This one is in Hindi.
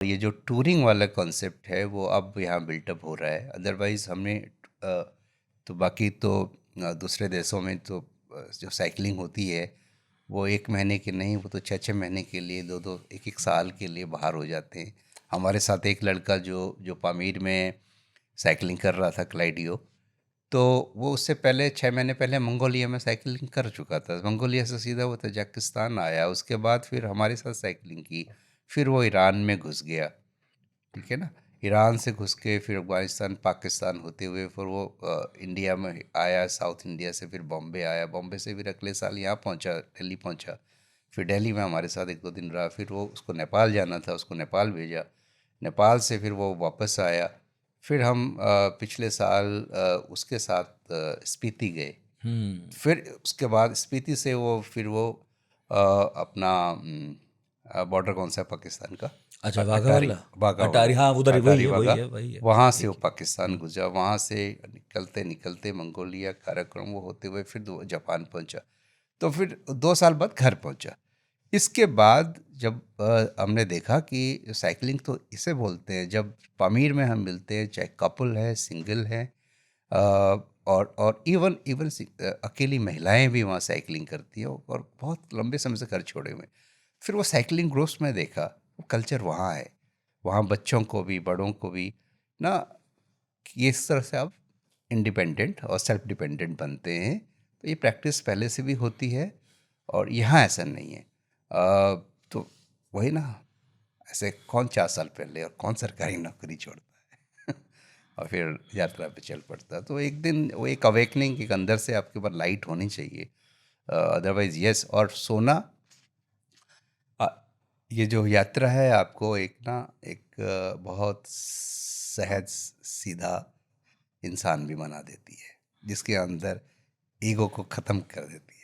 ये जो टूरिंग वाला कॉन्सेप्ट है वो अब यहाँ बिल्टअप हो रहा है। अदरवाइज़ हमने तो बाकी तो दूसरे देशों में तो जो साइकिलिंग होती है वो 1 महीने की नहीं, वो तो 6-6 महीने के लिए, 2-2 1-1 साल के लिए बाहर हो जाते हैं। हमारे साथ एक लड़का जो पामीर में साइकिलिंग कर रहा था, क्लाइडियो, तो वो उससे पहले 6 महीने पहले मंगोलिया में साइकिलिंग कर चुका था। मंगोलिया से सीधा वो तजाकिस्तान आया, उसके बाद फिर हमारे साथ साइकिलिंग की, फिर वो ईरान में घुस गया। ठीक है ना। ईरान से घुस के फिर अफगानिस्तान पाकिस्तान होते हुए फिर वो इंडिया में आया, साउथ इंडिया से फिर बॉम्बे आया, बॉम्बे से फिर अगले साल यहाँ पहुँचा, दिल्ली पहुँचा। फिर दिल्ली में हमारे साथ 1-2 दिन रहा, फिर वो उसको नेपाल जाना था, उसको नेपाल भेजा। नेपाल से फिर वो वापस आया। फिर हम पिछले साल उसके साथ स्पीति गए। फिर उसके बाद स्पीति से वो फिर वो अपना बॉर्डर कौन सा है पाकिस्तान का, अच्छा, वाघा अटारी वाला। वाघा अटारी, वाला, हाँ उधर वही अटारी है, वही वाघा, है, वही है। वहाँ से एक वो ही। पाकिस्तान गुजरा, वहाँ से निकलते निकलते मंगोलिया, काराकोरम वो होते हुए फिर जापान पहुँचा। तो फिर 2 साल बाद घर पहुँचा। इसके बाद जब हमने देखा कि साइकिलिंग तो इसे बोलते हैं, जब पामीर में हम मिलते हैं, चाहे कपल है, सिंगल है, और इवन इवन अकेली महिलाएं भी वहाँ साइकिलिंग करती हैं और बहुत लंबे समय से घर छोड़े हुए हैं। फिर वो साइकिलिंग ग्रुप्स में देखा, वो कल्चर वहाँ है। वहाँ बच्चों को भी, बड़ों को भी ना, कि इस तरह से आप इंडिपेंडेंट और सेल्फ डिपेंडेंट बनते हैं। तो ये प्रैक्टिस पहले से भी होती है और यहाँ ऐसा नहीं है। तो वही ना, ऐसे कौन 4 साल पहले और कौन सरकारी नौकरी छोड़ता है और फिर यात्रा पे चल पड़ता है। तो एक दिन वो एक अवेकनिंग, एक अंदर से आपके ऊपर लाइट होनी चाहिए। अदरवाइज यस, और सोना, अ, ये जो यात्रा है आपको एक ना, एक बहुत सहज सीधा इंसान भी बना देती है, जिसके अंदर ईगो को ख़त्म कर देती है।